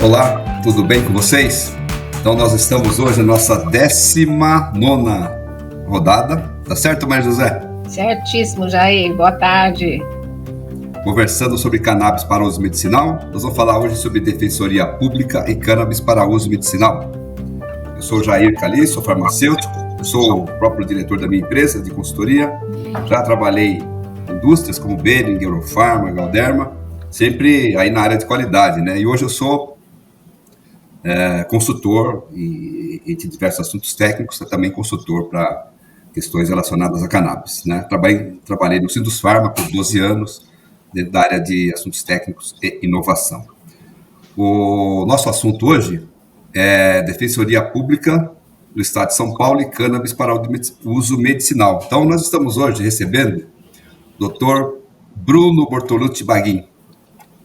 Olá, tudo bem com vocês? Então nós estamos hoje na nossa 19ª rodada, tá certo, Maria José? Certíssimo, Jair, boa tarde. Conversando sobre cannabis para uso medicinal, nós vamos falar hoje sobre defensoria pública e cannabis para uso medicinal. Eu sou o Jair Cali, sou farmacêutico, sou o próprio diretor da minha empresa de consultoria, já trabalhei em indústrias como Behring, Eurofarma, Galderma, sempre aí na área de qualidade, né? E hoje eu sou consultor e de diversos assuntos técnicos, também consultor para questões relacionadas a cannabis, né? Trabalhei no Sindusfarma por 12 anos, dentro da área de assuntos técnicos e inovação. O nosso assunto hoje é Defensoria Pública do Estado de São Paulo e cannabis para o uso medicinal. Então, nós estamos hoje recebendo o Dr. Bruno Bortolucci Baguin.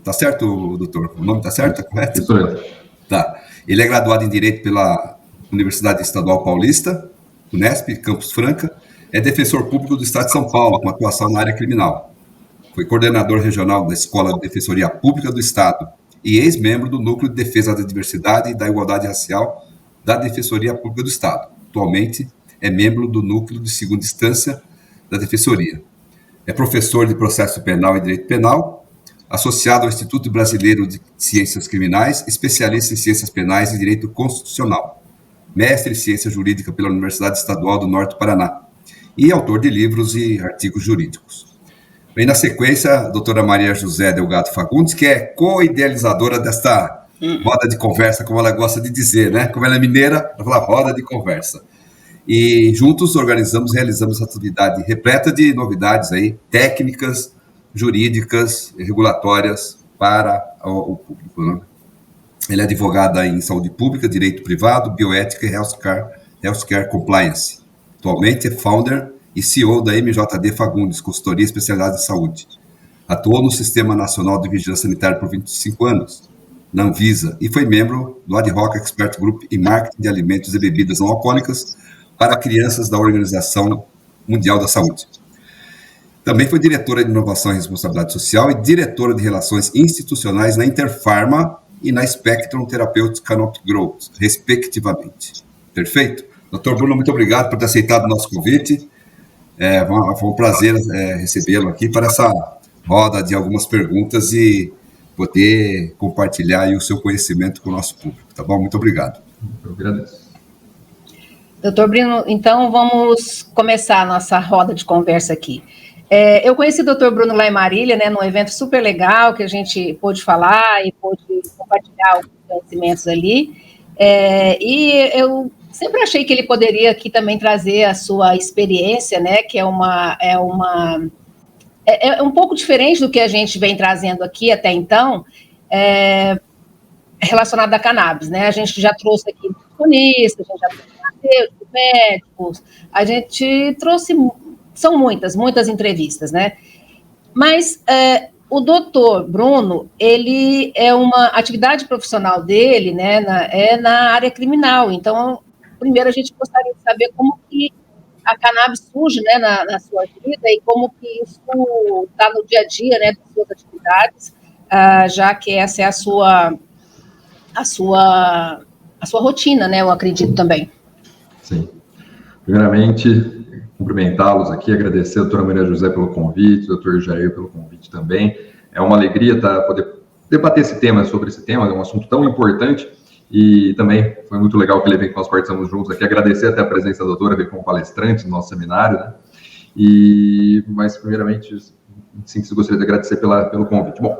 Tá certo, doutor? O nome tá certo? Tá correto? Isso é. Tá. Ele é graduado em Direito pela Universidade Estadual Paulista, Unesp, Campus Franca, é defensor público do Estado de São Paulo, com atuação na área criminal. Foi coordenador regional da Escola de Defensoria Pública do Estado e ex-membro do Núcleo de Defesa da Diversidade e da Igualdade Racial da Defensoria Pública do Estado. Atualmente é membro do Núcleo de Segunda Instância da Defensoria. É professor de Processo Penal e Direito Penal, associado ao Instituto Brasileiro de Ciências Criminais, especialista em Ciências Penais e Direito Constitucional, mestre em Ciência Jurídica pela Universidade Estadual do Norte do Paraná e autor de livros e artigos jurídicos. Vem na sequência a doutora Maria José Delgado Fagundes, que é co-idealizadora desta roda de conversa, como ela gosta de dizer, né? Como ela é mineira, ela fala roda de conversa. E juntos realizamos essa atividade repleta de novidades aí, técnicas, jurídicas e regulatórias para o público, né? Ele é advogada em saúde pública, direito privado, bioética e healthcare compliance. Atualmente é founder e CEO da MJD Fagundes, consultoria especializada em saúde. Atuou no Sistema Nacional de Vigilância Sanitária por 25 anos, na Anvisa, e foi membro do Ad Hoc Expert Group em Marketing de Alimentos e Bebidas Não Alcoólicas para crianças da Organização Mundial da Saúde. Também foi diretora de Inovação e Responsabilidade Social e diretora de Relações Institucionais na Interpharma e na Spectrum Therapeutics Canopy Growth, respectivamente. Perfeito? Doutor Bruno, muito obrigado por ter aceitado o nosso convite. Foi um prazer recebê-lo aqui para essa roda de algumas perguntas e poder compartilhar aí o seu conhecimento com o nosso público, tá bom? Muito obrigado. Eu agradeço. Doutor Bruno, então vamos começar a nossa roda de conversa aqui. Eu conheci o doutor Bruno lá em Marília, né, num evento super legal que a gente pôde falar e pôde compartilhar os conhecimentos ali, e eu sempre achei que ele poderia aqui também trazer a sua experiência, né, que é um pouco diferente do que a gente vem trazendo aqui até então, relacionado a cannabis, né? A gente já trouxe aqui nutricionistas, a gente já trouxe médicos, a gente trouxe, são muitas entrevistas, né? Mas o doutor Bruno, ele é uma atividade profissional dele, né, na área criminal. Então, primeiro a gente gostaria de saber como que a cannabis surge, né, na sua vida e como que isso está no dia a dia, né, das suas atividades, já que essa é a sua rotina, né, eu acredito também. Sim. Primeiramente, cumprimentá-los aqui, agradecer a doutora Maria José pelo convite, o doutor Jair pelo convite também. É uma alegria poder debater sobre esse tema, é um assunto tão importante. E também foi muito legal aquele evento que nós participamos juntos aqui. Agradecer até a presença da doutora, veio como palestrante no nosso seminário, né? Mas, primeiramente, sim, gostaria de agradecer pelo convite. Bom,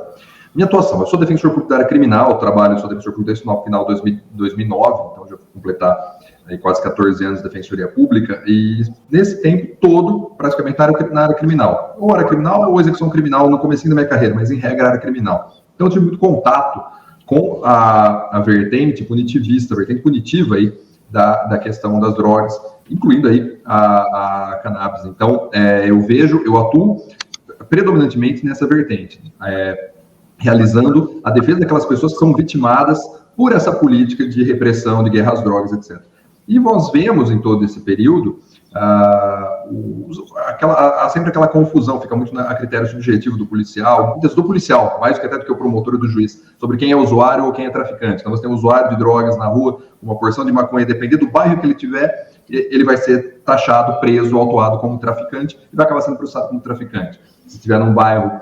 minha atuação, eu sou defensor público da área criminal, sou defensor público desde o final de 2009, então já vou completar aí quase 14 anos de defensoria pública, e nesse tempo todo, praticamente na área criminal. Ou área criminal ou execução criminal no comecinho da minha carreira, mas em regra área criminal. Então eu tive muito contato com a vertente punitivista, a vertente punitiva aí da questão das drogas, incluindo aí a cannabis. Então, eu atuo predominantemente nessa vertente, realizando a defesa daquelas pessoas que são vitimadas por essa política de repressão, de guerra às drogas, etc. E nós vemos em todo esse período há sempre aquela confusão, fica muito a critério subjetivo do policial, mais do que até do que o promotor ou do juiz, sobre quem é usuário ou quem é traficante. Então, você tem um usuário de drogas na rua, uma porção de maconha, dependendo do bairro que ele tiver, ele vai ser taxado, preso, autuado como traficante e vai acabar sendo processado como traficante. Se estiver num bairro,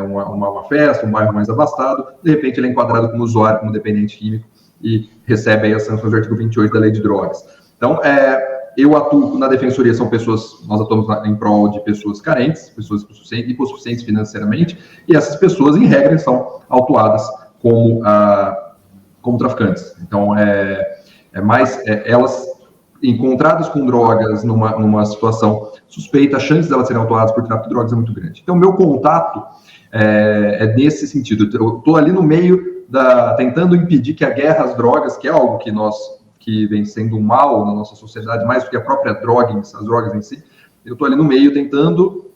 uma festa, um bairro mais abastado, de repente ele é enquadrado como usuário, como dependente químico e recebe aí as sanções do artigo 28 da Lei de Drogas. Então, eu atuo na defensoria, nós atuamos em prol de pessoas carentes, pessoas hipossuficientes financeiramente, e essas pessoas, em regra, são autuadas como traficantes. Então, elas encontradas com drogas numa situação suspeita, a chance delas serem autuadas por tráfico de drogas é muito grande. Então, meu contato é nesse sentido. Eu estou ali no meio tentando impedir que a guerra às drogas, que é algo que vem sendo um mal na nossa sociedade, mais do que a própria droga, as drogas em si, eu estou ali no meio tentando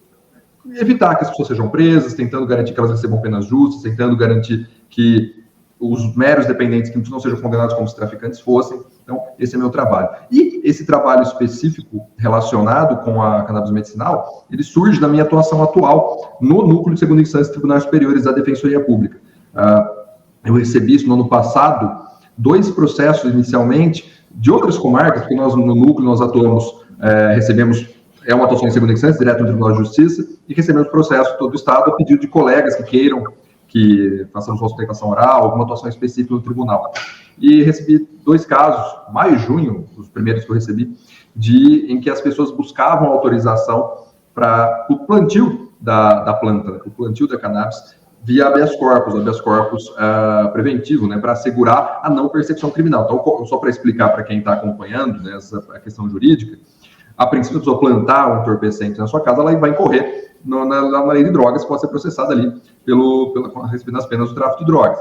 evitar que as pessoas sejam presas, tentando garantir que elas recebam penas justas, tentando garantir que os meros dependentes que não sejam condenados como se traficantes fossem. Então, esse é meu trabalho. E esse trabalho específico relacionado com a cannabis medicinal, ele surge da minha atuação atual no Núcleo de Segunda Instância e Tribunais Superiores da Defensoria Pública. Eu recebi isso no ano passado, 2 processos inicialmente de outras comarcas, porque nós no Núcleo nós atuamos, recebemos, uma atuação em segunda instância, direto no Tribunal de Justiça, e recebemos processo de todo o Estado a pedido de colegas que queiram que façamos uma sustentação oral, alguma atuação específica no tribunal. E recebi 2 casos, maio e junho, os primeiros que eu recebi, em que as pessoas buscavam autorização para o plantio da planta, o plantio da cannabis, via habeas corpus preventivo, né, para assegurar a não persecução criminal. Então, só para explicar para quem está acompanhando, né, a questão jurídica, a princípio, a pessoa plantar um entorpecente na sua casa, ela vai incorrer na lei de drogas, pode ser processada ali recebendo as penas do tráfico de drogas.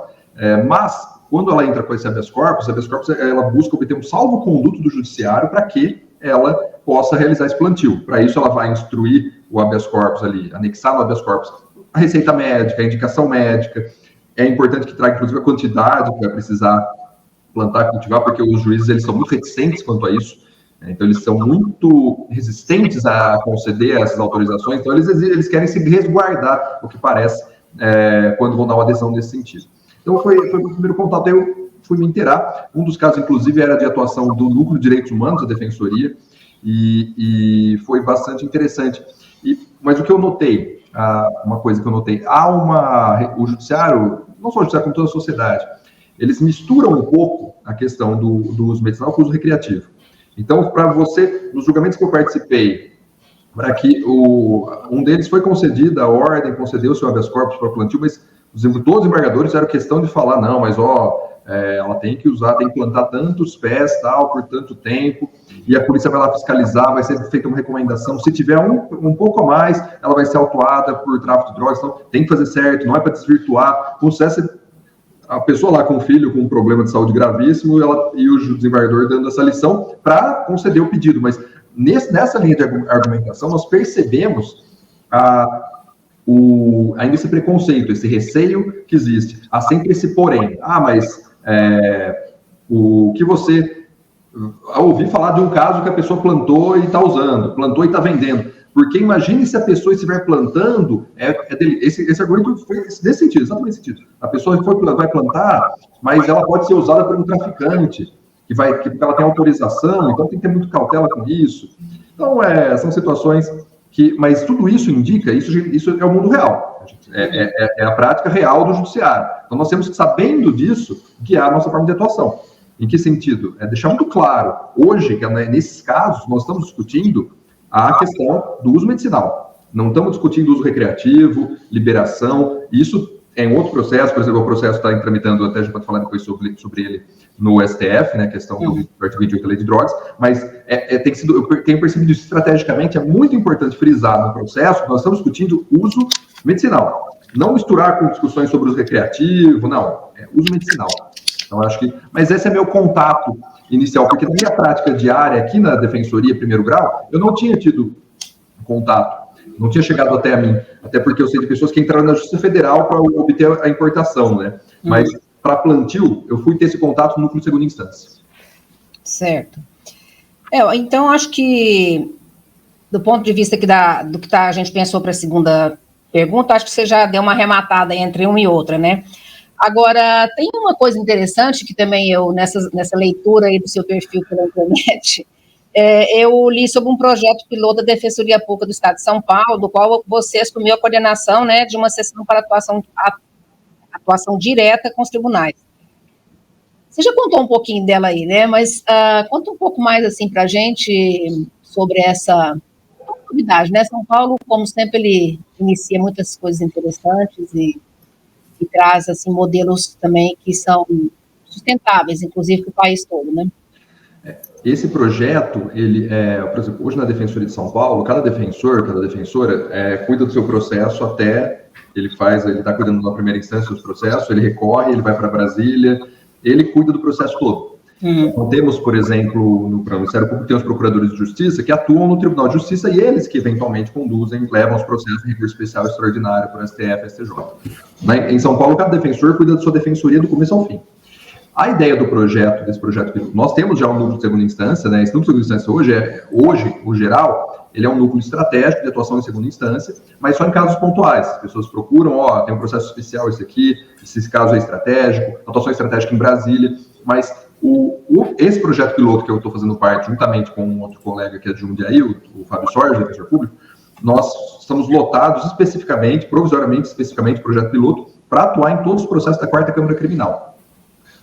Mas, quando ela entra com esse habeas corpus, ela busca obter um salvo-conduto do judiciário para que ela possa realizar esse plantio. Para isso, ela vai instruir o habeas corpus ali, anexar no habeas corpus a receita médica, a indicação médica. É importante que traga, inclusive, a quantidade que vai precisar plantar, cultivar, porque os juízes eles são muito reticentes quanto a isso. Então, eles são muito resistentes a conceder essas autorizações. Então, eles querem se resguardar, o que parece, quando vão dar uma adesão nesse sentido. Então, foi o primeiro contato. Eu fui me inteirar. Um dos casos, inclusive, era de atuação do Núcleo de Direitos Humanos, da Defensoria, e foi bastante interessante. Mas o que eu notei, uma coisa que eu notei, o judiciário, não só o judiciário, como toda a sociedade, eles misturam um pouco a questão do uso medicinal com o uso recreativo. Então, para você, nos julgamentos que eu participei, para que um deles foi concedida a ordem, concedeu o seu habeas corpus para o plantio, mas todos os embargadores fizeram questão de falar, não, mas ela tem que plantar tantos pés, tal, por tanto tempo, e a polícia vai lá fiscalizar, vai ser feita uma recomendação, se tiver um pouco a mais, ela vai ser autuada por tráfico de drogas, então tem que fazer certo, não é para desvirtuar, a pessoa lá com o filho com um problema de saúde gravíssimo e o desembargador dando essa lição para conceder o pedido. Mas nessa linha de argumentação, nós percebemos ainda esse preconceito, esse receio que existe. Há sempre esse porém. Mas o que você ouvi falar de um caso que a pessoa plantou e está usando, plantou e está vendendo. Porque imagine se a pessoa estiver plantando, esse argumento foi nesse sentido, exatamente nesse sentido. A pessoa vai plantar, mas ela pode ser usada por um traficante, que ela tem autorização, então tem que ter muito cautela com isso. Então, são situações mas tudo isso indica, isso é o mundo real, é a prática real do judiciário. Então, nós temos que, sabendo disso, guiar a nossa forma de atuação. Em que sentido? Deixar muito claro, hoje, que nesses casos, nós estamos discutindo a questão do uso medicinal. Não estamos discutindo uso recreativo, liberação, isso é um outro processo, por exemplo, o processo está tramitando, até a gente pode falar depois sobre ele no STF, né, a questão do artigo 28 da Lei de Drogas, mas eu tenho percebido isso estrategicamente, é muito importante frisar no processo que nós estamos discutindo uso medicinal. Não misturar com discussões sobre uso recreativo, não, uso medicinal. Então, acho que... Mas esse é meu contato inicial, porque na minha prática diária aqui na Defensoria, primeiro grau, eu não tinha tido contato, não tinha chegado até a mim, até porque eu sei de pessoas que entraram na Justiça Federal para obter a importação, né? Mas para plantio, eu fui ter esse contato no núcleo de segunda instância. Certo. Então, acho que do ponto de vista do que a gente pensou para a segunda pergunta, acho que você já deu uma arrematada entre uma e outra, né? Agora, tem uma coisa interessante que também eu, nessa leitura aí do seu perfil pela internet, eu li sobre um projeto piloto da Defensoria Pública do Estado de São Paulo, do qual você assumiu a coordenação, né, de uma sessão para atuação direta com os tribunais. Você já contou um pouquinho dela aí, né, mas conta um pouco mais, assim, para a gente sobre essa novidade, né? São Paulo, como sempre, ele inicia muitas coisas interessantes e traz, assim, modelos também que são sustentáveis, inclusive para o país todo, né? Esse projeto, ele por exemplo, hoje na Defensoria de São Paulo, cada defensor, cada defensora cuida do seu processo até ele está cuidando da primeira instância dos processos, ele recorre, ele vai para Brasília, ele cuida do processo todo. Então, temos, por exemplo, no Ministério Público, tem os procuradores de justiça que atuam no Tribunal de Justiça e eles que eventualmente conduzem, levam os processos de recurso especial extraordinário para o STF e STJ. Em São Paulo, cada defensor cuida da sua defensoria do começo ao fim. A ideia desse projeto, nós temos já um núcleo de segunda instância, né? Esse núcleo de segunda instância hoje, o geral, ele é um núcleo estratégico de atuação em segunda instância, mas só em casos pontuais. As pessoas procuram, tem um processo especial esse caso é estratégico, atuação estratégica em Brasília, mas esse projeto piloto que eu estou fazendo parte, juntamente com um outro colega que é de Jundiaí, o Fábio Sorge, defensor público, nós estamos lotados provisoriamente, projeto piloto, para atuar em todos os processos da 4ª Câmara Criminal.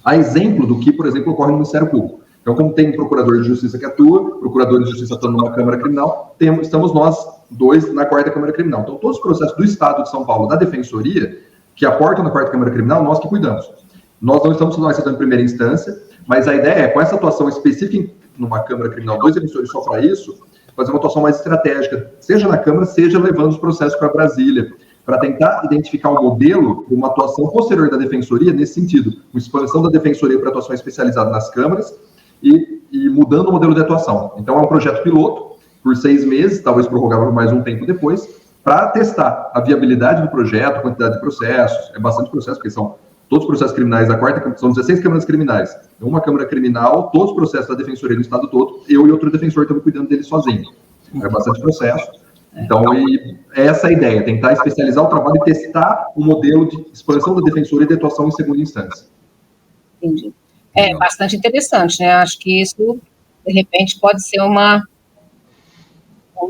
A exemplo do que, por exemplo, ocorre no Ministério Público. Então, como tem procurador de justiça que atua, procuradores de justiça atuando numa Câmara Criminal, estamos nós dois na 4ª Câmara Criminal. Então, todos os processos do Estado de São Paulo, da Defensoria, que aportam na 4ª Câmara Criminal, nós que cuidamos. Nós não estamos em primeira instância, mas a ideia com essa atuação específica numa Câmara Criminal, 2 defensores só para isso, fazer uma atuação mais estratégica, seja na Câmara, seja levando os processos para Brasília, para tentar identificar um modelo de uma atuação posterior da Defensoria nesse sentido, uma expansão da Defensoria para atuação especializada nas câmaras e mudando o modelo de atuação. Então, é um projeto piloto, por 6 meses, talvez prorrogável por mais um tempo depois, para testar a viabilidade do projeto, a quantidade de processos, é bastante processo, porque são todos os processos criminais da 4ª, são 16 câmaras criminais, uma Câmara Criminal, todos os processos da Defensoria do Estado todo, eu e outro defensor estamos cuidando dele sozinho. É bastante processo. Então, essa é a ideia, tentar especializar o trabalho e testar um modelo de expansão da Defensoria e de atuação em segunda instância. Entendi. É bastante interessante, né? Acho que isso, de repente, pode ser vamos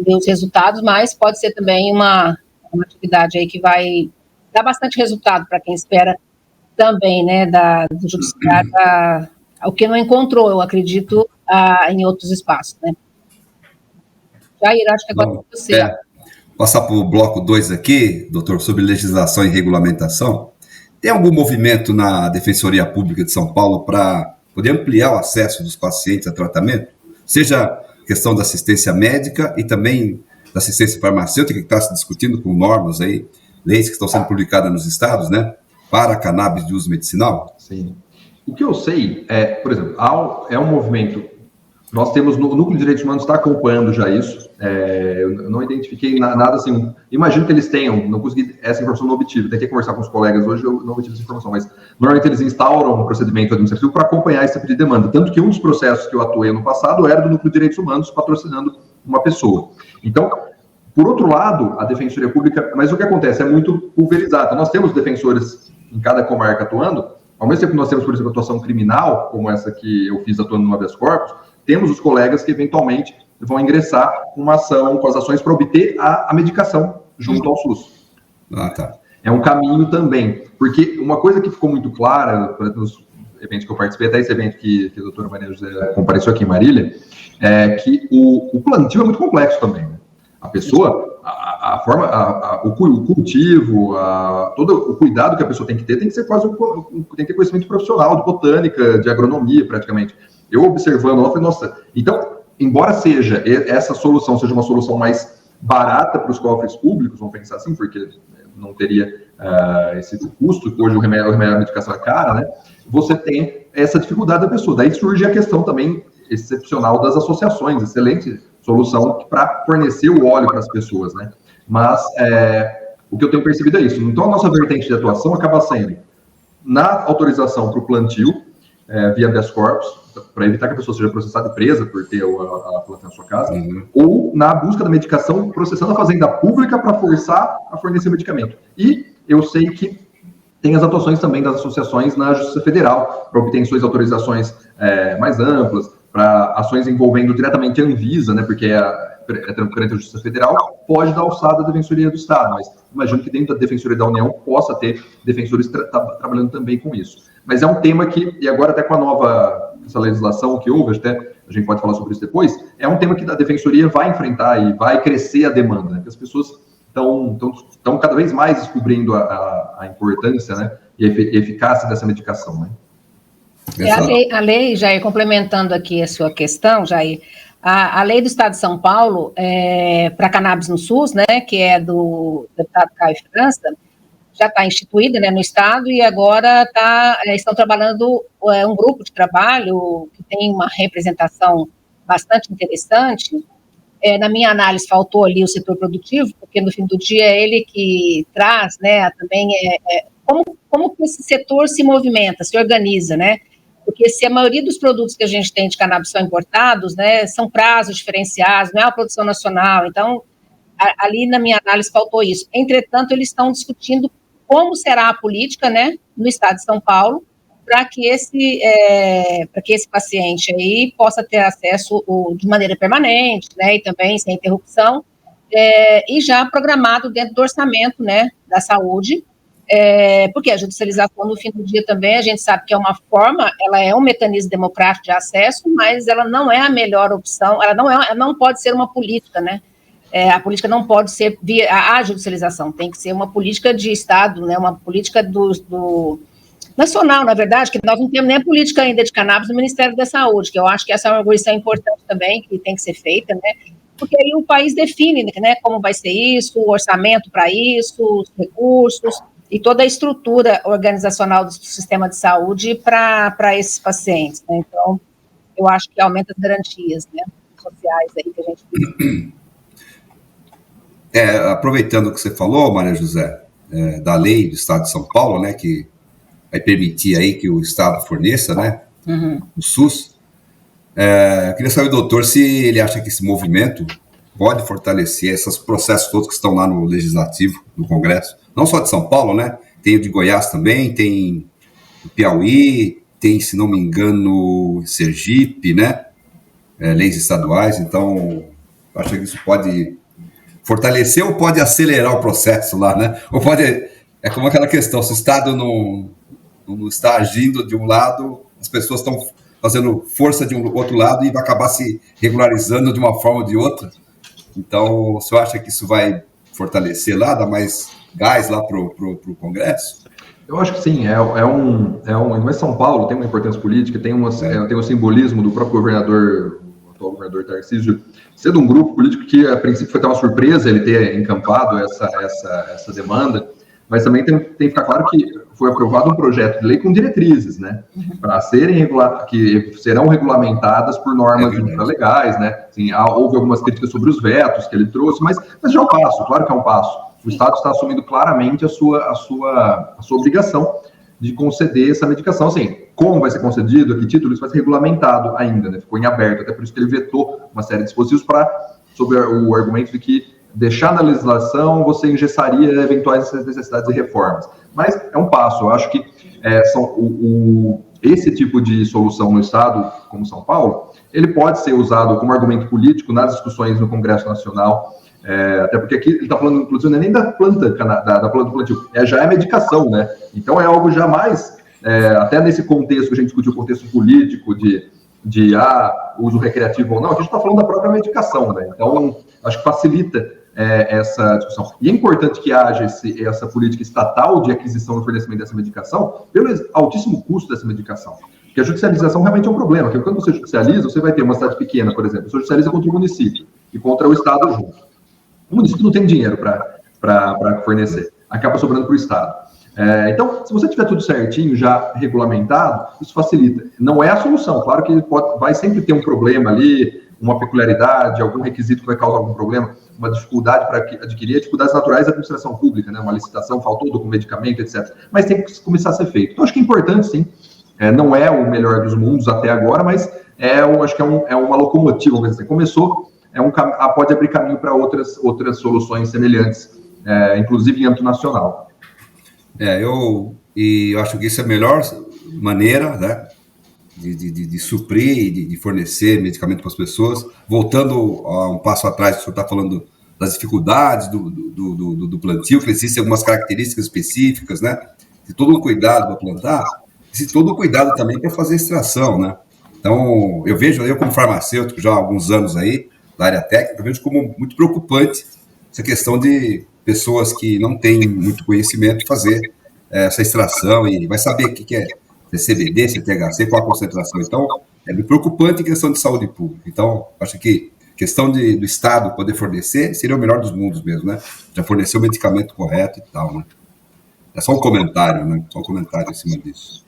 ver os resultados, mas pode ser também uma atividade aí que vai dar bastante resultado para quem espera também, né, do judiciário, o que não encontrou, eu acredito, em outros espaços, né? Jair, acho que agora é você. Passar para o bloco 2 aqui, doutor, sobre legislação e regulamentação. Tem algum movimento na Defensoria Pública de São Paulo para poder ampliar o acesso dos pacientes a tratamento? Seja questão da assistência médica e também da assistência farmacêutica, que está se discutindo com normas aí, leis que estão sendo publicadas nos estados, né? Para cannabis de uso medicinal? Sim. O que eu sei por exemplo, é um movimento, nós temos, no Núcleo de Direitos Humanos está acompanhando já isso, eu não identifiquei nada assim, imagino que eles tenham, não consegui, essa informação não obtive, tentei conversar com os colegas hoje, eu não obtive essa informação, mas normalmente eles instauram um procedimento administrativo para acompanhar esse tipo de demanda, tanto que um dos processos que eu atuei no passado era do Núcleo de Direitos Humanos patrocinando uma pessoa. Então, por outro lado, a Defensoria Pública, mas o que acontece é muito pulverizado, nós temos defensores em cada comarca atuando, ao mesmo tempo que nós temos, por exemplo, atuação criminal, como essa que eu fiz atuando no habeas corpus, temos os colegas que eventualmente vão ingressar uma ação, com as ações para obter a medicação junto ao SUS. Tá. É um caminho também, porque uma coisa que ficou muito clara nos eventos que eu participei, até esse evento que a doutora Maria José compareceu aqui em Marília, é que o plantio é muito complexo também, né? A pessoa, o cultivo, todo o cuidado que a pessoa tem que ter, tem que ser quase tem que ter conhecimento profissional, de botânica, de agronomia, praticamente. Eu observando, eu falei, nossa, então, embora essa solução seja uma solução mais barata para os cofres públicos, vamos pensar assim, porque não teria esse custo, hoje o remédio, a medicação é cara, né? Você tem essa dificuldade da pessoa. Daí surge a questão também excepcional das associações, excelente solução para fornecer o óleo para as pessoas, né? Mas o que eu tenho percebido é isso. Então, a nossa vertente de atuação acaba sendo na autorização para o plantio via habeas corpus, para evitar que a pessoa seja processada e presa por ter a planta na sua casa, ou na busca da medicação, processando a fazenda pública para forçar a fornecer medicamento. E eu sei que tem as atuações também das associações na Justiça Federal, para obtenções de autorizações mais amplas, para ações envolvendo diretamente a Anvisa, né, porque perante a Justiça Federal, pode dar alçada à Defensoria do Estado, mas imagino que dentro da Defensoria da União possa ter defensores trabalhando também com isso. Mas é um tema que, e agora até com a nova essa legislação que houve, até a gente pode falar sobre isso depois, é um tema que a Defensoria vai enfrentar e vai crescer a demanda, né, que as pessoas estão cada vez mais descobrindo a importância, né, e a eficácia dessa medicação, né? A lei, Jair, complementando aqui a sua questão, Jair, a lei do Estado de São Paulo para cannabis no SUS, né, que é do deputado Caio França, já está instituída, né, no Estado, e agora estão trabalhando um grupo de trabalho que tem uma representação bastante interessante. Na minha análise, faltou ali o setor produtivo, porque no fim do dia é ele que traz, né, também como que esse setor se movimenta, se organiza, né? Porque se a maioria dos produtos que a gente tem de cannabis são importados, né, são prazos diferenciados, não é uma produção nacional, então, ali na minha análise faltou isso. Entretanto, eles estão discutindo como será a política, né, no Estado de São Paulo, para que esse paciente aí possa ter acesso de maneira permanente, né, e também sem interrupção, e já programado dentro do orçamento, né, da saúde, porque a judicialização, no fim do dia também, a gente sabe que é uma forma, ela é um mecanismo democrático de acesso, mas ela não é a melhor opção, ela não pode ser uma política, né, a política não pode ser via a judicialização, tem que ser uma política de Estado, né, uma política do nacional, na verdade, que nós não temos nem a política ainda de cannabis no Ministério da Saúde, que eu acho que essa é uma arguição importante também, que tem que ser feita, né, porque aí o país define, né, como vai ser isso, o orçamento para isso, os recursos, e toda a estrutura organizacional do sistema de saúde para esses pacientes, né? Então, eu acho que aumenta as garantias, né, sociais aí que a gente tem. Aproveitando o que você falou, Maria José, da lei do Estado de São Paulo, né, que vai permitir aí que o Estado forneça, né, o SUS, queria saber do doutor se ele acha que esse movimento pode fortalecer esses processos todos que estão lá no Legislativo, no Congresso, não só de São Paulo, né, tem o de Goiás também, tem o Piauí, tem, se não me engano, Sergipe, né, leis estaduais, então, acho que isso pode fortalecer ou pode acelerar o processo lá, né, ou pode, como aquela questão, se o Estado não está agindo de um lado, as pessoas estão fazendo força de um outro lado e vai acabar se regularizando de uma forma ou de outra. Então, você acha que isso vai fortalecer lá, dar mais gás lá para o Congresso? Eu acho que sim, mas São Paulo tem uma importância política, tem um simbolismo do próprio governador, o atual governador Tarcísio, ser de um grupo político que, a princípio, foi até uma surpresa ele ter encampado essa demanda, mas também tem que ficar claro que foi aprovado um projeto de lei com diretrizes, né, para que serão regulamentadas por normas legais, né, assim, houve algumas críticas sobre os vetos que ele trouxe, mas já é um passo, claro que é um passo. O Estado está assumindo claramente a sua obrigação de conceder essa medicação, assim, como vai ser concedido, a que título, isso vai ser regulamentado ainda, né, ficou em aberto, até por isso que ele vetou uma série de dispositivos sob o argumento de que deixar na legislação, você engessaria eventuais necessidades e reformas. Mas é um passo. Eu acho que esse tipo de solução no Estado, como São Paulo, ele pode ser usado como argumento político nas discussões no Congresso Nacional, até porque aqui ele está falando, inclusive, não é nem da planta do plantio, já é medicação, né? Então é algo jamais, até nesse contexto que a gente discutiu, o contexto político de uso recreativo ou não, a gente está falando da própria medicação, né? Então, acho que facilita essa discussão. E é importante que haja essa política estatal de aquisição e fornecimento dessa medicação pelo altíssimo custo dessa medicação. Porque a judicialização realmente é um problema, porque quando você judicializa, você vai ter uma cidade pequena, por exemplo, você judicializa contra o município e contra o Estado junto. O município não tem dinheiro para fornecer, acaba sobrando para o Estado. Então, se você tiver tudo certinho, já regulamentado, isso facilita. Não é a solução, claro que vai sempre ter um problema ali, uma peculiaridade, algum requisito que vai causar algum problema, uma dificuldade para adquirir, dificuldades naturais da administração pública, né? Uma licitação, faltou com medicamento, etc. Mas tem que começar a ser feito. Então, acho que é importante, sim, Não é o melhor dos mundos até agora, mas acho que é uma locomotiva, vamos dizer assim. Começou, pode abrir caminho para outras soluções semelhantes, inclusive em âmbito nacional. Eu acho que isso é a melhor maneira, né, de suprir e de fornecer medicamento para as pessoas. Voltando a um passo atrás, o senhor está falando das dificuldades do plantio, que existem algumas características específicas, né? De todo o cuidado para plantar, e todo o cuidado também para fazer extração, né? Então, eu como farmacêutico, já há alguns anos aí, da área técnica, eu vejo como muito preocupante essa questão de pessoas que não têm muito conhecimento fazer essa extração e vai saber o que é CBD, se é THC, qual a concentração. Então, é muito preocupante em questão de saúde pública. Então, acho que questão do Estado poder fornecer seria o melhor dos mundos mesmo, né? Já fornecer o medicamento correto e tal, né? É só um comentário, né? Só um comentário em cima disso.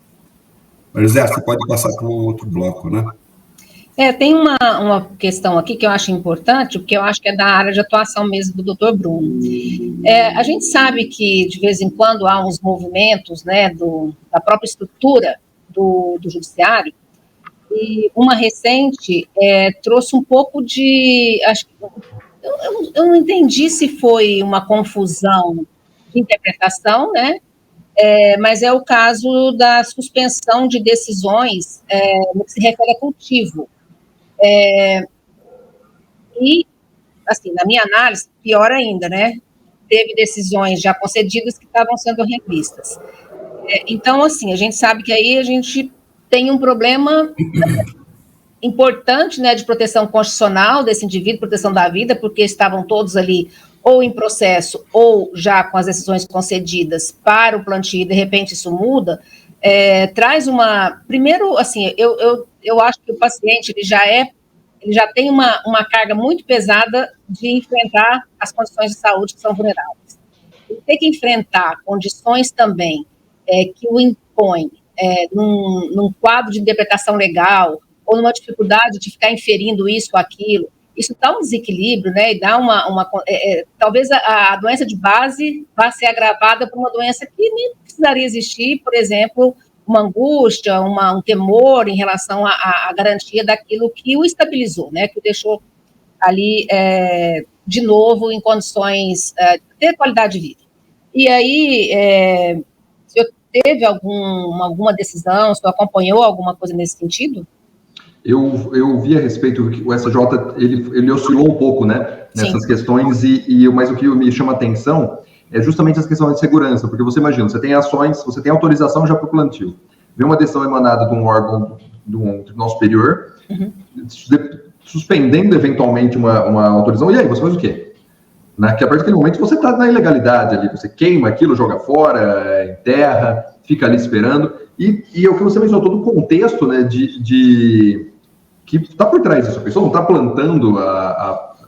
Mas, José, você pode passar para o outro bloco, né? Tem uma questão aqui que eu acho importante, porque eu acho que é da área de atuação mesmo do Dr. Bruno. A gente sabe que, de vez em quando, há uns movimentos, né, da própria estrutura do judiciário, e uma recente trouxe um pouco de... Eu não entendi se foi uma confusão de interpretação, né? Mas é o caso da suspensão de decisões no que se refere a cultivo. E, assim, na minha análise, pior ainda, né? Teve decisões já concedidas que estavam sendo revistas. Então, assim, a gente sabe que aí a gente tem um problema importante, né, de proteção constitucional desse indivíduo, proteção da vida, porque estavam todos ali ou em processo ou já com as decisões concedidas para o plantio e, de repente, isso muda, traz uma... Primeiro, assim, eu acho que o paciente ele já tem uma carga muito pesada de enfrentar as condições de saúde que são vulneráveis. Ele tem que enfrentar condições também que o impõem num quadro de interpretação legal ou numa dificuldade de ficar inferindo isso ou aquilo. Isso dá um desequilíbrio, né? E dá talvez a doença de base vá ser agravada por uma doença que nem precisaria existir, por exemplo, uma angústia, um temor em relação à garantia daquilo que o estabilizou, né? Que o deixou ali, de novo, em condições de ter qualidade de vida. E aí, o senhor teve alguma decisão, o senhor acompanhou alguma coisa nesse sentido? Eu vi a respeito que o SJ, ele oscilou um pouco, né, nessas Sim. Questões, mas o que me chama a atenção é justamente as questões de segurança, porque você imagina, você tem ações, você tem autorização já para o plantio, vem uma decisão emanada de um órgão do Tribunal Superior, suspendendo eventualmente uma autorização, e aí, você faz o quê? Que a partir daquele momento você está na ilegalidade ali, você queima aquilo, joga fora, enterra, fica ali esperando, e o que você mencionou, todo o contexto, né, que está por trás disso. A pessoa não está plantando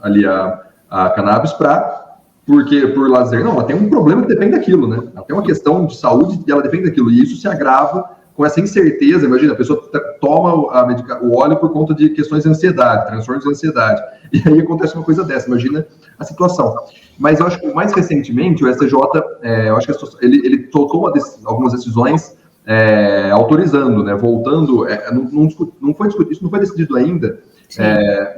ali a cannabis por lazer, não, ela tem um problema que depende daquilo, né? Ela tem uma questão de saúde e ela depende daquilo, e isso se agrava com essa incerteza. Imagina, a pessoa toma o óleo por conta de questões de ansiedade, transtornos de ansiedade, e aí acontece uma coisa dessa, imagina a situação. Mas eu acho que mais recentemente o STJ, eu acho que ele tomou algumas decisões autorizando, né, voltando, não foi discutido, isso não foi decidido ainda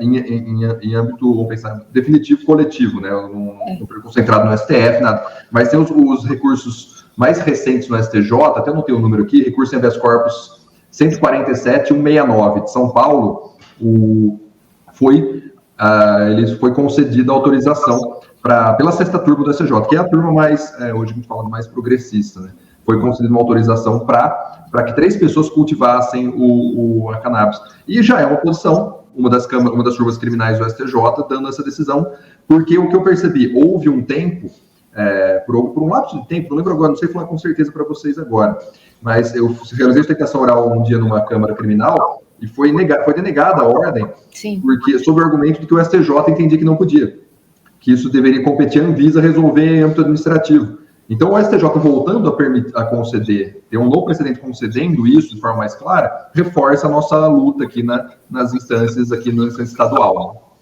em âmbito, vamos pensar, definitivo coletivo, né, não foi concentrado no STF, nada, mas tem os recursos mais recentes no STJ, até não tenho o número aqui, recurso em habeas corpus 147.169 de São Paulo, ele foi concedida a autorização pela sexta turma do STJ, que é a turma mais, hoje a gente fala mais progressista, né? Foi concedida uma autorização para que 3 pessoas cultivassem a cannabis. E já é uma posição, uma das turmas criminais do STJ, dando essa decisão, porque o que eu percebi, houve um tempo, por um lapso de tempo, não lembro agora, não sei falar com certeza para vocês agora, mas eu realizei explicação oral um dia numa Câmara Criminal e foi denegada a ordem, Sim. Porque sob o argumento de que o STJ entendia que não podia, que isso deveria competir a Anvisa resolver em âmbito administrativo. Então, o STJ voltando a conceder, ter um novo precedente concedendo isso de forma mais clara, reforça a nossa luta aqui nas instâncias, aqui na instância estadual.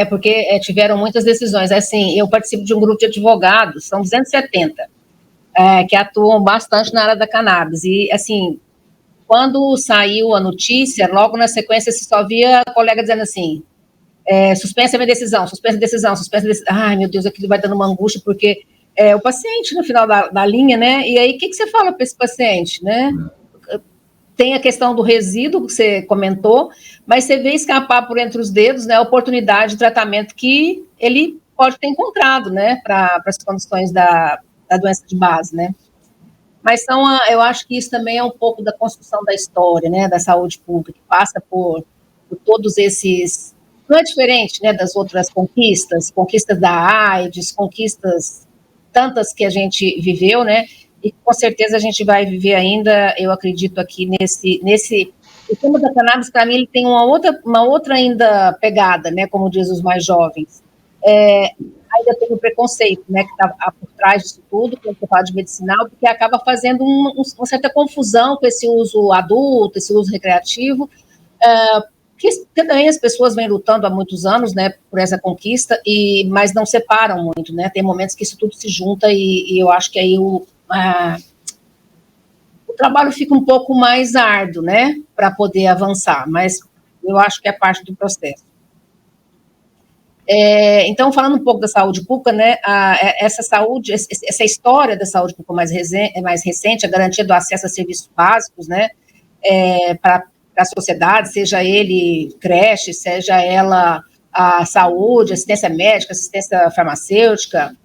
Porque tiveram muitas decisões. Assim, eu participo de um grupo de advogados, são 270, que atuam bastante na área da cannabis. E, assim, quando saiu a notícia, logo na sequência você só via a colega dizendo assim, suspensa a minha decisão, suspensa a decisão, suspensa a decisão. Ai, meu Deus, aquilo vai dando uma angústia, porque o paciente no final da linha, né? E aí, o que você fala para esse paciente, né? Tem a questão do resíduo que você comentou, mas você vê escapar por entre os dedos, né, a oportunidade de tratamento que ele pode ter encontrado, né, para as condições da doença de base, né. Mas eu acho que isso também é um pouco da construção da história, né, da saúde pública, que passa por todos esses... Não é diferente, né, das outras conquistas da AIDS, conquistas tantas que a gente viveu, né, e com certeza a gente vai viver ainda, eu acredito aqui nesse o tema da cannabis, para mim, ele tem uma outra ainda pegada, né, como diz os mais jovens. Ainda tem o preconceito, né, que está por trás disso tudo, quando você fala de medicinal, porque acaba fazendo uma certa confusão com esse uso adulto, esse uso recreativo, que também as pessoas vêm lutando há muitos anos, né, por essa conquista, mas não separam muito, né, tem momentos que isso tudo se junta e eu acho que aí o trabalho fica um pouco mais árduo, né, para poder avançar, mas eu acho que é parte do processo. Então, falando um pouco da saúde pública, né, essa história da saúde pública mais recente, a garantia do acesso a serviços básicos, né, para a sociedade, seja ele creche, seja ela a saúde, assistência médica, assistência farmacêutica,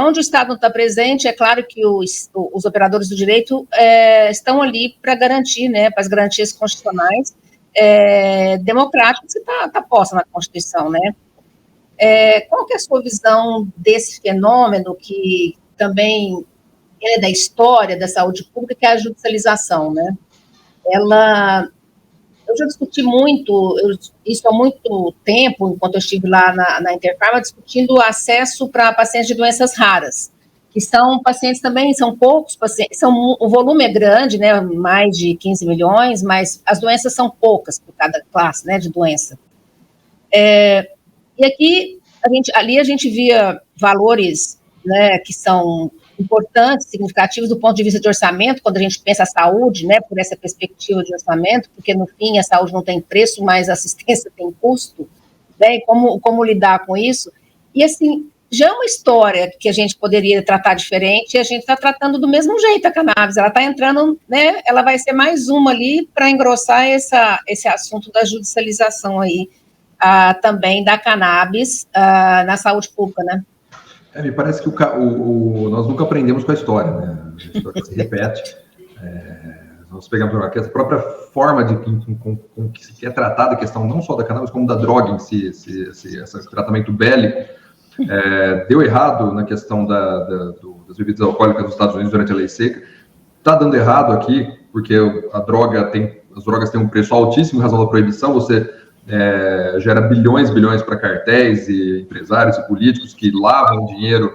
onde o Estado não está presente, é claro que os operadores do direito estão ali para garantir, né, para as garantias constitucionais democráticas que está posta na Constituição, né? Qual que é a sua visão desse fenômeno que também é da história da saúde pública, que é a judicialização, né? Eu já discuti muito, isso há muito tempo, enquanto eu estive lá na Interpharma, discutindo o acesso para pacientes de doenças raras, que são pacientes também, são poucos pacientes, o volume é grande, né, mais de 15 milhões, mas as doenças são poucas por cada classe, né, de doença. E aqui, a gente via valores, né, que são importantes, significativos do ponto de vista de orçamento, quando a gente pensa a saúde, né, por essa perspectiva de orçamento, porque no fim a saúde não tem preço, mas a assistência tem custo, né, e como lidar com isso. E assim, já é uma história que a gente poderia tratar diferente, e a gente está tratando do mesmo jeito a cannabis, ela está entrando, né, ela vai ser mais uma ali para engrossar esse assunto da judicialização aí, também da cannabis na saúde pública, né? Me parece que nós nunca aprendemos com a história, né? A história se repete. Nós pegamos a própria forma com que é tratada a questão não só da cannabis, como da droga em si, esse tratamento bélico, deu errado na questão das bebidas alcoólicas nos Estados Unidos durante a lei seca. Está dando errado aqui, porque as drogas têm um preço altíssimo em razão da proibição. Você gera bilhões para cartéis e empresários e políticos que lavam dinheiro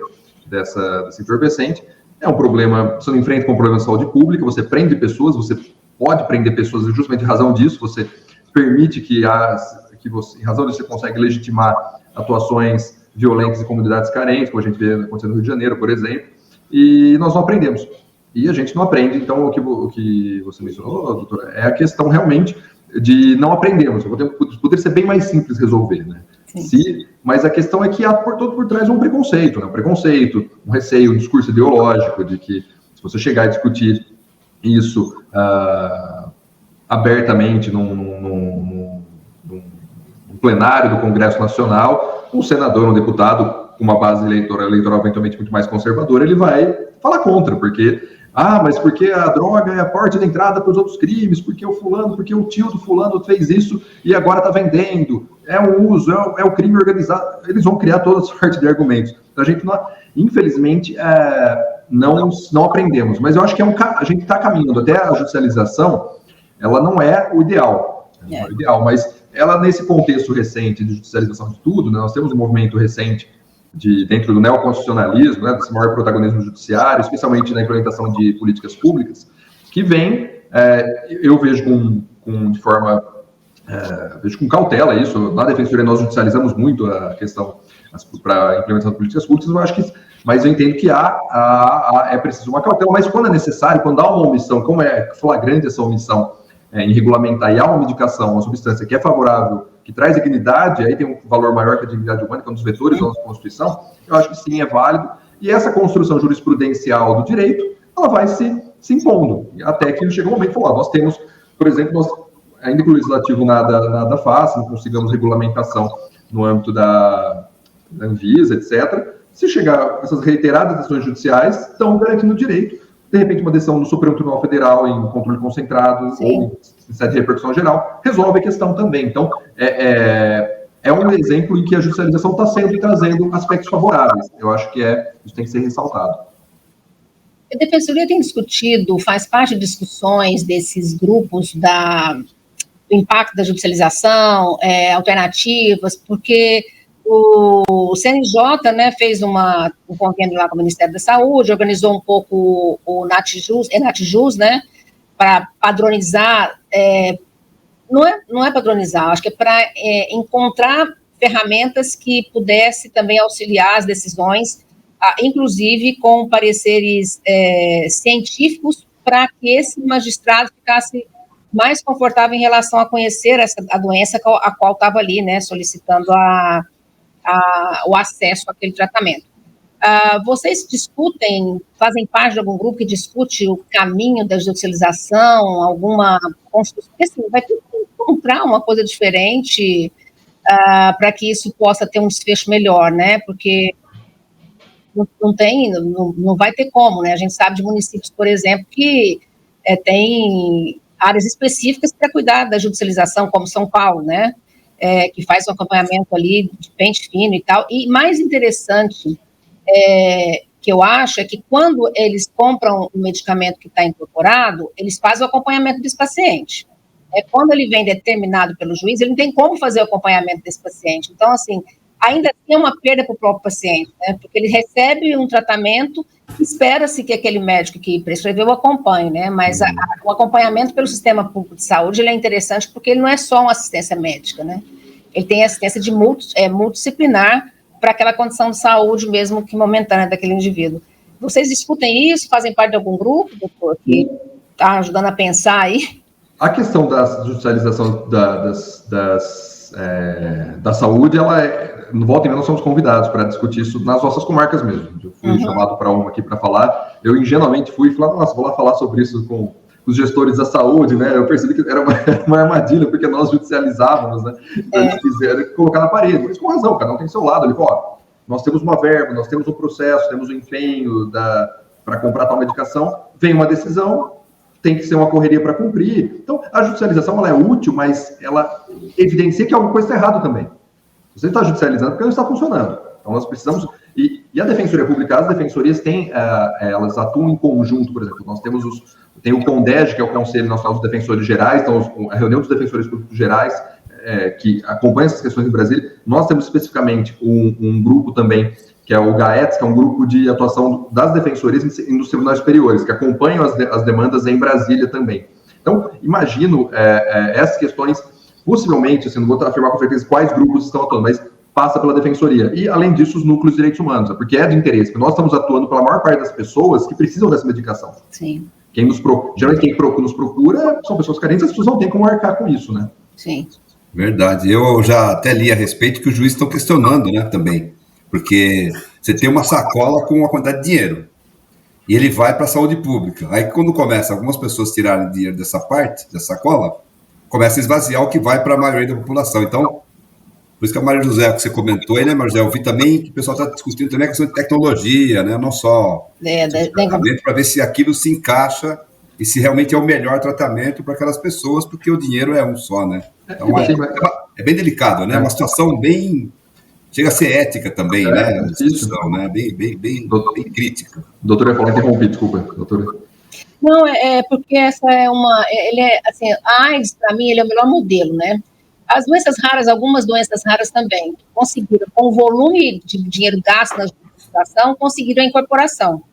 desse entorpecente. É um problema, você não enfrenta com um problema de saúde pública, você prende pessoas, você pode prender pessoas justamente em razão disso, você permite que em razão disso você consegue legitimar atuações violentas em comunidades carentes, como a gente vê acontecendo no Rio de Janeiro, por exemplo, e nós não aprendemos. E a gente não aprende, então o que você mencionou, doutora, é a questão realmente de não aprendermos. Poderia ser bem mais simples resolver, né? Mas a questão é que há por trás um preconceito, né? Um receio, um discurso ideológico de que se você chegar a discutir isso abertamente num plenário do Congresso Nacional, um senador, um deputado com uma base eleitoral eventualmente muito mais conservadora, ele vai falar contra, mas porque a droga é a porta de entrada para os outros crimes, porque o tio do fulano fez isso e agora está vendendo, é o uso, é o crime organizado. Eles vão criar toda sorte de argumentos. Então, a gente, infelizmente, não aprendemos. Mas eu acho que a gente está caminhando até a judicialização, ela não é o ideal. Não é o ideal, mas ela, nesse contexto recente de judicialização de tudo, né, nós temos um movimento recente dentro do neoconstitucionalismo, né, desse maior protagonismo judiciário, especialmente na implementação de políticas públicas, que vem, eu vejo vejo com cautela isso. Na Defensoria nós judicializamos muito a questão para a implementação de políticas públicas, mas eu acho que Mas eu entendo que é preciso uma cautela, mas quando é necessário, quando há uma omissão, como é flagrante essa omissão em regulamentar e há uma medicação, uma substância que é favorável, que traz dignidade, aí tem um valor maior que a dignidade humana, que é um dos vetores da nossa Constituição, eu acho que sim, é válido. E essa construção jurisprudencial do direito, ela vai se impondo, até que chega um momento que nós temos, por exemplo, ainda que o legislativo nada faça, não consigamos regulamentação no âmbito da Anvisa, etc., se chegar essas reiteradas decisões judiciais, estão garantindo o direito. De repente, uma decisão do Supremo Tribunal Federal em controle concentrado, sim, ou em sede de repercussão geral, resolve a questão também. Então, é um exemplo em que a judicialização está sendo e trazendo aspectos favoráveis. Eu acho que isso tem que ser ressaltado. A Defensoria tem discutido, faz parte de discussões desses grupos do impacto da judicialização, alternativas, porque o CNJ, né, fez um convênio lá com o Ministério da Saúde, organizou um pouco o Natjus, né, para padronizar, não é padronizar, acho que é para encontrar ferramentas que pudesse também auxiliar as decisões, inclusive com pareceres científicos, para que esse magistrado ficasse mais confortável em relação a conhecer a doença a qual estava ali, né, solicitando o acesso àquele tratamento. Vocês discutem, fazem parte de algum grupo que discute o caminho da judicialização, alguma construção? Porque, assim, vai ter que encontrar uma coisa diferente para que isso possa ter um desfecho melhor, né? Porque não vai ter como, né? A gente sabe de municípios, por exemplo, que tem áreas específicas para cuidar da judicialização, como São Paulo, né? Que faz um acompanhamento ali de pente fino e tal. E mais interessante que eu acho é que quando eles compram um medicamento que está incorporado, eles fazem o acompanhamento desse paciente. Quando ele vem determinado pelo juiz, ele não tem como fazer o acompanhamento desse paciente. Então, assim, ainda tem uma perda para o próprio paciente, né? Porque ele recebe um tratamento, espera-se que aquele médico que prescreveu acompanhe, né? Mas o acompanhamento pelo sistema público de saúde ele é interessante porque ele não é só uma assistência médica, né? Ele tem assistência multidisciplinar para aquela condição de saúde mesmo que momentânea daquele indivíduo. Vocês discutem isso? Fazem parte de algum grupo, doutor, que está ajudando a pensar aí? A questão da judicialização da saúde, no volta e meia nós somos convidados para discutir isso nas nossas comarcas mesmo. Eu fui chamado para uma aqui para falar, eu ingenuamente fui e falei, nossa, vou lá falar sobre isso com os gestores da saúde, né? Eu percebi que era uma armadilha, porque nós judicializávamos, né? Eles quiseram colocar na parede, mas com razão, cada um tem seu lado. Ele falou, nós temos uma verba, nós temos um processo, temos um empenho para comprar tal medicação, vem uma decisão, tem que ser uma correria para cumprir. Então, a judicialização ela é útil, mas ela evidencia que alguma coisa está errada também. Você está judicializando porque não está funcionando. Então, nós precisamos... E a Defensoria Pública, as defensorias elas atuam em conjunto, por exemplo. Nós temos tem o CONDEG, que é o Conselho Nacional dos Defensores Gerais, então a reunião dos Defensores Públicos Gerais, que acompanha essas questões em Brasília. Nós temos especificamente um grupo também, que é o GAETS, que é um grupo de atuação das defensorias nos tribunais superiores, que acompanham as demandas em Brasília também. Então, imagino essas questões, possivelmente, assim, não vou afirmar com certeza quais grupos estão atuando, mas passa pela defensoria. E, além disso, os núcleos de direitos humanos, porque é de interesse, porque nós estamos atuando pela maior parte das pessoas que precisam dessa medicação. Sim. Geralmente quem nos procura são pessoas carentes, as pessoas não têm como arcar com isso, né? Sim. Verdade. Eu já até li a respeito que os juízes estão questionando, né, também. Porque você tem uma sacola com uma quantidade de dinheiro e ele vai para a saúde pública. Aí, quando começa algumas pessoas tirarem dinheiro dessa parte, dessa sacola, começa a esvaziar o que vai para a maioria da população. Então, por isso que a Maria José, que você comentou aí, né, Maria José? Eu vi também que o pessoal está discutindo também a questão de tecnologia, né? Não só tratamento, para ver se aquilo se encaixa e se realmente é o melhor tratamento para aquelas pessoas, porque o dinheiro é um só, né? Então, é bem delicado, né? É uma situação bem... Chega a ser ética também, né? A discussão, né? Bem crítica. Doutora, eu falei interrompi, desculpa, doutora. Não, porque essa é assim, a AIDS, para mim, ele é o melhor modelo, né? As doenças raras, algumas doenças raras também, conseguiram, com o volume de dinheiro gasto na justificação, conseguiram a incorporação,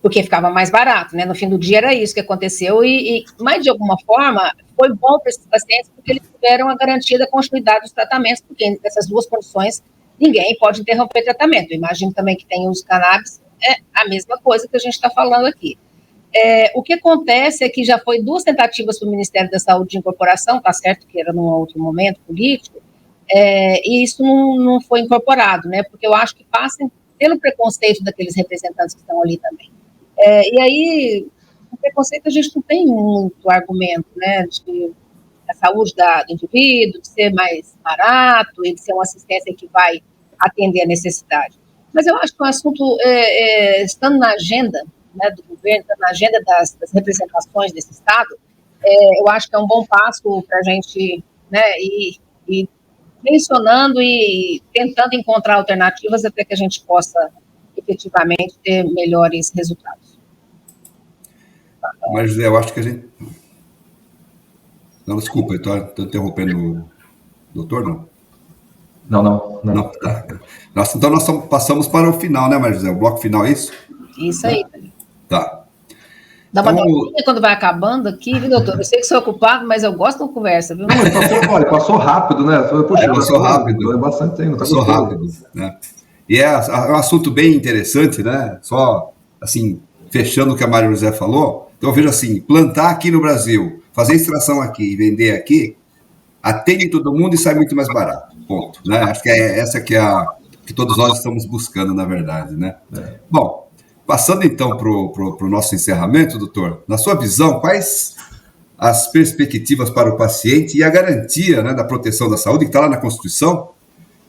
porque ficava mais barato, né? No fim do dia era isso que aconteceu, mas de alguma forma foi bom para esses pacientes, porque eles tiveram a garantia da continuidade dos tratamentos, porque essas duas condições ninguém pode interromper tratamento. Eu imagino também que tem uso de cannabis, é a mesma coisa que a gente está falando aqui. O que acontece é que já foi 2 tentativas para o Ministério da Saúde de incorporação, tá certo que era num outro momento político, e isso não foi incorporado, né? Porque eu acho que passa pelo preconceito daqueles representantes que estão ali também. E aí, o preconceito a gente não tem muito argumento, né? De a saúde do indivíduo, de ser mais barato e de ser uma assistência que vai atender a necessidade. Mas eu acho que o assunto, estando na agenda, né, do governo, estando na agenda das representações desse Estado, eu acho que é um bom passo para a gente, né, ir mencionando e tentando encontrar alternativas até que a gente possa efetivamente ter melhores resultados. Mas, José, eu acho que a gente... Não, desculpa, estou interrompendo o doutor, não? Não. Tá. Então nós passamos para o final, né, Maria José? O bloco final, é isso? Isso aí. Tá. Dá uma dorzinha quando vai acabando aqui, viu, doutor? Eu sei que sou ocupado, mas eu gosto da conversa, viu? Passou rápido, né? Passou rápido. É bastante tempo. Passou rápido, né? E é um assunto bem interessante, né? Só, assim, fechando o que a Maria José falou, então eu vejo assim, plantar aqui no Brasil, fazer extração aqui e vender aqui, atende todo mundo e sai muito mais barato, ponto, né? Acho que essa que todos nós estamos buscando, na verdade, né? Bom, passando então para o nosso encerramento, doutor, na sua visão, quais as perspectivas para o paciente e a garantia, né, da proteção da saúde, que está lá na Constituição,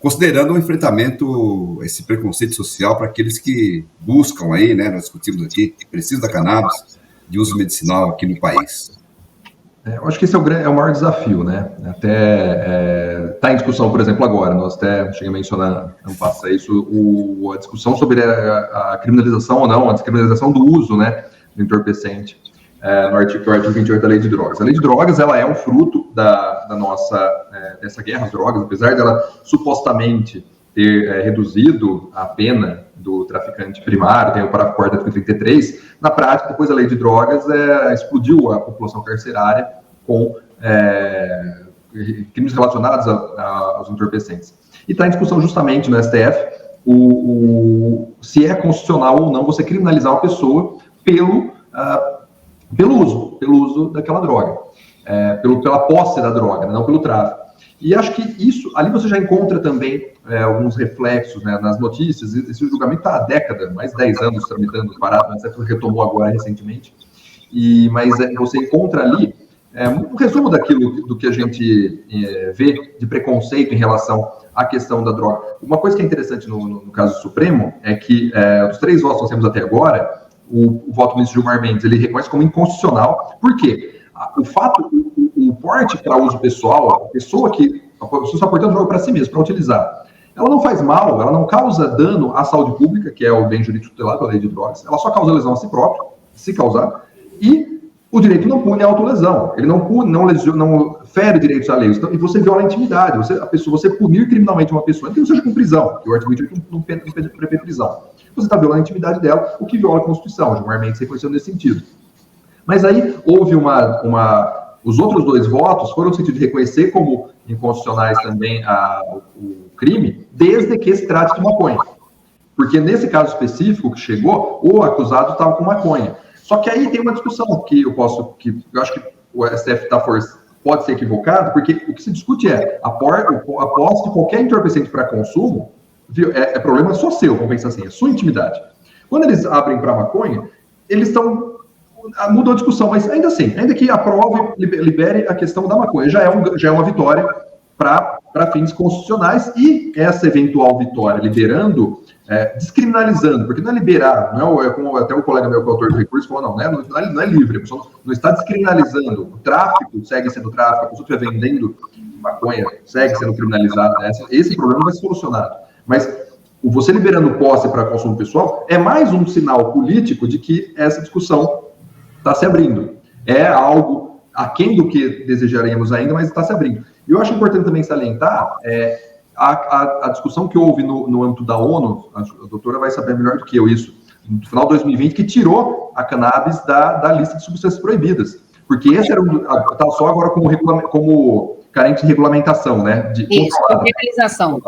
considerando o enfrentamento, esse preconceito social para aqueles que buscam aí, né, nós discutimos aqui, que precisam da cannabis de uso medicinal aqui no país? Eu acho que esse é o maior desafio, né? Até está em discussão, por exemplo, agora, nós até cheguei a mencionar, não passa isso, a discussão sobre a criminalização ou não, a descriminalização do uso, né, do entorpecente, no artigo 28 da Lei de Drogas. A Lei de Drogas, ela é um fruto dessa guerra às drogas, apesar dela supostamente ter reduzido a pena do traficante primário, tem o parágrafo 4º do artigo 33, na prática, depois da Lei de Drogas, explodiu a população carcerária com crimes relacionados aos entorpecentes. E está em discussão justamente no STF se é constitucional ou não você criminalizar uma pessoa pelo uso daquela droga, pela posse da droga, não pelo tráfico. E acho que isso, ali você já encontra também alguns reflexos, né, nas notícias. Esse julgamento está há década, mais de 10 anos tramitando parado, mas retomou agora recentemente. Mas você encontra ali um resumo do que a gente vê de preconceito em relação à questão da droga. Uma coisa que é interessante no caso Supremo é que dos 3 votos que nós temos até agora, o voto do ministro Gilmar Mendes, ele reconhece como inconstitucional. Por quê? O porte para uso pessoal, a pessoa está portando droga para si mesma, para utilizar, ela não faz mal, ela não causa dano à saúde pública, que é o bem jurídico tutelado pela Lei de Drogas, ela só causa lesão a si próprio, se causar, e o direito não pune a autolesão, ele não fere direitos alheios, então, e você viola a intimidade, você punir criminalmente uma pessoa, que não seja com prisão, que o artigo 28 não prevê prisão, você está violando a intimidade dela, o que viola a Constituição, o Gilmar Mendes reconheceu nesse sentido. Mas aí houve os outros 2 votos foram no sentido de reconhecer como inconstitucionais também o crime, desde que se trate de maconha. Porque nesse caso específico que chegou, o acusado estava com maconha. Só que aí tem uma discussão que eu acho que o STF pode ser equivocado, porque o que se discute a posse de qualquer entorpecente para consumo é problema só seu, vamos pensar assim, é sua intimidade. Quando eles abrem para maconha, eles mudou a discussão, mas ainda assim, ainda que aprove, libere a questão da maconha, já é uma vitória para fins constitucionais, e essa eventual vitória liberando, descriminalizando, porque não é liberar, não é como até o colega meu, que é autor do recurso, falou, não é livre, a pessoa não está descriminalizando, o tráfico segue sendo tráfico, a pessoa que estiver vendendo maconha segue sendo criminalizada, né? Esse problema vai ser solucionado, mas você liberando posse para consumo pessoal é mais um sinal político de que essa discussão está se abrindo. É algo aquém do que desejaríamos ainda, mas está se abrindo. E eu acho importante também salientar a discussão que houve no âmbito da ONU, a doutora vai saber melhor do que eu isso, no final de 2020, que tirou a cannabis da lista de substâncias proibidas. Porque esse era está só agora como carente de regulamentação, né? Isso, legalização.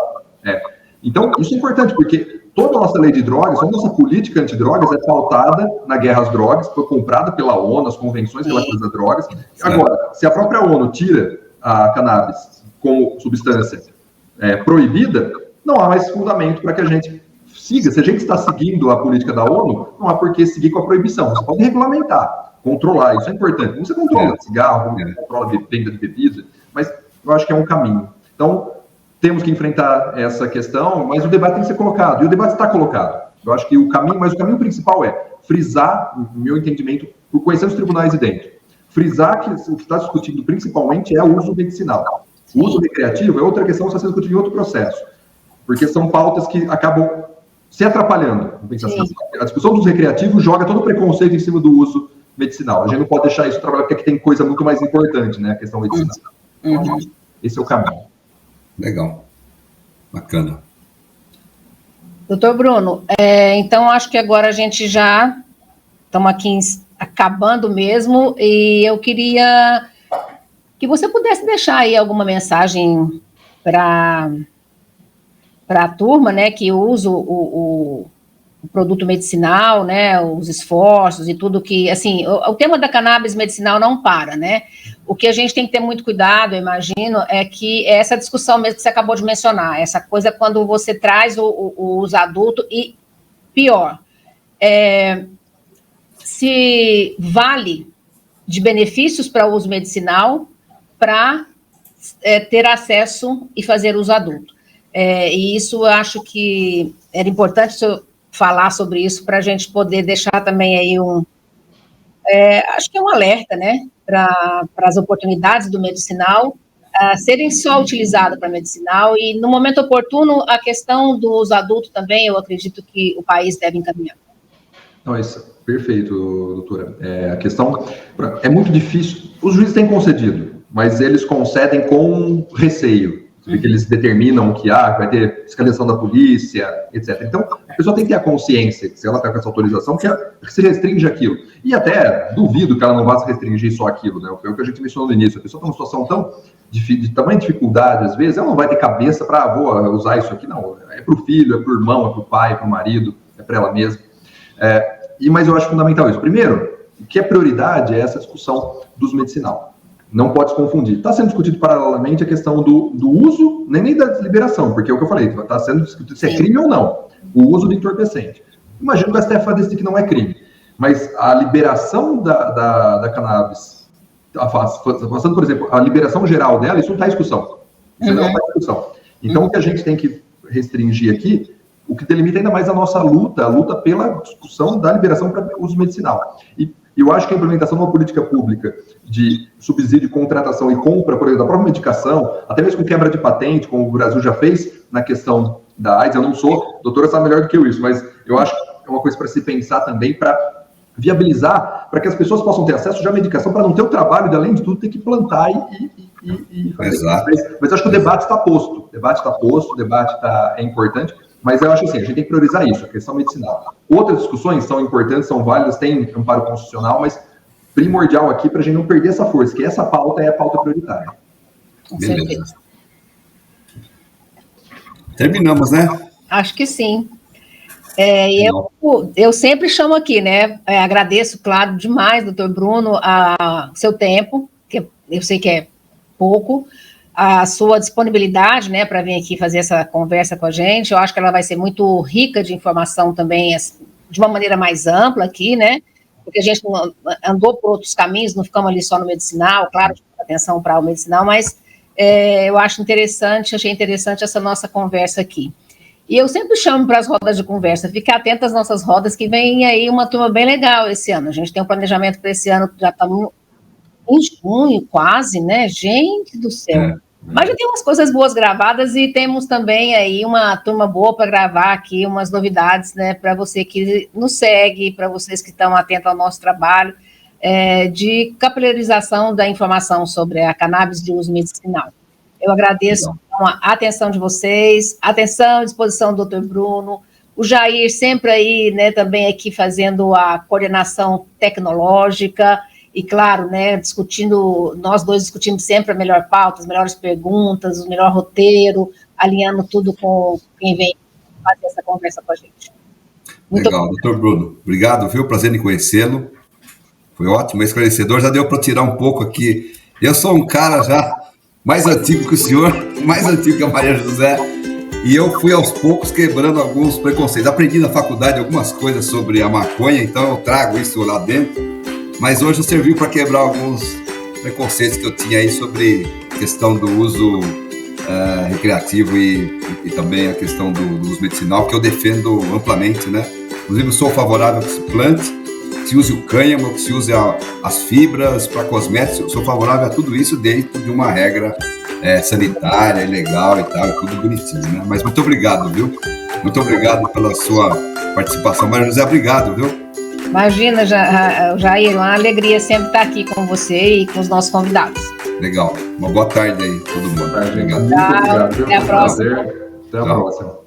Então, isso é importante, porque toda a nossa lei de drogas, toda a nossa política antidrogas é pautada na guerra às drogas, foi comprada pela ONU, as convenções relativas a drogas. Agora, se a própria ONU tira a cannabis como substância proibida, não há mais fundamento para que a gente siga. Se a gente está seguindo a política da ONU, não há por que seguir com a proibição. Você pode regulamentar, controlar, isso é importante. Como você controla cigarro, como controla a venda de bebida, mas eu acho que é um caminho. Então, temos que enfrentar essa questão, mas o debate tem que ser colocado, e o debate está colocado. Eu acho que o caminho principal é frisar, no meu entendimento, por conhecer os tribunais de dentro, frisar que o que está discutindo principalmente é o uso medicinal. O uso recreativo é outra questão que está sendo discutida em outro processo, porque são pautas que acabam se atrapalhando. A discussão dos recreativos joga todo o preconceito em cima do uso medicinal. A gente não pode deixar isso trabalhar, porque aqui tem coisa muito mais importante, né? A questão medicinal. Então, esse é o caminho. Legal. Bacana. Doutor Bruno, então acho que agora a gente já estamos aqui acabando mesmo, e eu queria que você pudesse deixar aí alguma mensagem para a turma, né, que usa o produto medicinal, né, os esforços e tudo que, assim, o tema da cannabis medicinal não para, né? O que a gente tem que ter muito cuidado, eu imagino, é que essa discussão mesmo que você acabou de mencionar, essa coisa quando você traz o uso adulto e, pior, se vale de benefícios para o uso medicinal para ter acesso e fazer uso adulto. E isso eu acho que era importante falar sobre isso para a gente poder deixar também aí acho que é um alerta, né, para as oportunidades do medicinal serem só utilizadas para medicinal, e no momento oportuno a questão do uso adulto também, eu acredito que o país deve encaminhar. Não, isso, perfeito, doutora. A questão é muito difícil, os juízes têm concedido, mas eles concedem com receio, porque eles determinam que vai ter fiscalização da polícia, etc. Então, a pessoa tem que ter a consciência que se ela está com essa autorização, que se restringe aquilo. E até duvido que ela não vá se restringir só aquilo, né? Foi o que a gente mencionou no início. A pessoa está numa situação de tamanha dificuldade, às vezes, ela não vai ter cabeça para, vou usar isso aqui, não. É para o filho, é para o irmão, é para o pai, é para o marido, é para ela mesma. Mas eu acho fundamental isso. Primeiro, o que é prioridade é essa discussão dos medicinal. Não pode se confundir. Está sendo discutido paralelamente a questão do uso, nem da liberação, porque é o que eu falei, está sendo discutido se é crime ou não, o uso de entorpecente. Imagino que o STF vai decidir que não é crime, mas a liberação da cannabis, passando, por exemplo, a liberação geral dela, isso não está em discussão. Isso não está em discussão. Então, o que a gente tem que restringir aqui, o que delimita ainda mais a nossa luta, a luta pela discussão da liberação para uso medicinal. E eu acho que a implementação de uma política pública de subsídio, contratação e compra, por exemplo, da própria medicação, até mesmo com quebra de patente, como o Brasil já fez na questão da AIDS, eu não sou, doutora sabe melhor do que eu isso, mas eu acho que é uma coisa para se pensar também, para viabilizar, para que as pessoas possam ter acesso já à medicação, para não ter o trabalho de, além de tudo, ter que plantar e fazer. Exato. Mas acho que o debate está posto, o debate é importante. Mas eu acho assim, a gente tem que priorizar isso, a questão medicinal. Outras discussões são importantes, são válidas, tem amparo constitucional, mas primordial aqui para a gente não perder essa força, que essa pauta é a pauta prioritária. Beleza. Terminamos, né? Acho que sim. Eu sempre chamo aqui, né? Agradeço, claro, demais, doutor Bruno, seu tempo, que eu sei que é pouco, a sua disponibilidade, né, para vir aqui fazer essa conversa com a gente. Eu acho que ela vai ser muito rica de informação também, de uma maneira mais ampla aqui, né, porque a gente andou por outros caminhos, não ficamos ali só no medicinal, claro, atenção para o medicinal, mas eu achei interessante essa nossa conversa aqui. E eu sempre chamo para as rodas de conversa, fique atento às nossas rodas, que vem aí uma turma bem legal esse ano. A gente tem um planejamento para esse ano, já estamos em junho quase, né, gente do céu. Mas já tem umas coisas boas gravadas e temos também aí uma turma boa para gravar aqui, umas novidades, né, para você que nos segue, para vocês que estão atentos ao nosso trabalho, de capilarização da informação sobre a cannabis de uso medicinal. Eu agradeço a atenção de vocês, atenção à disposição do Dr. Bruno, o Jair sempre aí, né, também aqui fazendo a coordenação tecnológica, e claro, né, nós dois discutindo sempre a melhor pauta, as melhores perguntas, o melhor roteiro, alinhando tudo com quem vem fazer essa conversa com a gente. Muito legal, doutor Bruno. Obrigado, viu? Prazer em conhecê-lo. Foi ótimo, esclarecedor. Já deu para tirar um pouco aqui. Eu sou um cara já mais antigo que o senhor, mais antigo que a Maria José, e eu fui aos poucos quebrando alguns preconceitos. Aprendi na faculdade algumas coisas sobre a maconha, então eu trago isso lá dentro, mas hoje serviu para quebrar alguns preconceitos que eu tinha aí sobre a questão do uso recreativo e também a questão do uso medicinal, que eu defendo amplamente, né? Inclusive, eu sou favorável que se plante, que se use o cânhamo, que se use as fibras para cosméticos. Eu sou favorável a tudo isso dentro de uma regra sanitária, legal e tal, tudo bonitinho, né? Mas muito obrigado, viu? Muito obrigado pela sua participação. Maria José, obrigado, viu? Imagina, Jair, uma alegria sempre estar aqui com você e com os nossos convidados. Legal. Uma boa tarde aí, todo mundo. Obrigado. Muito obrigado. Até a próxima. Até a próxima.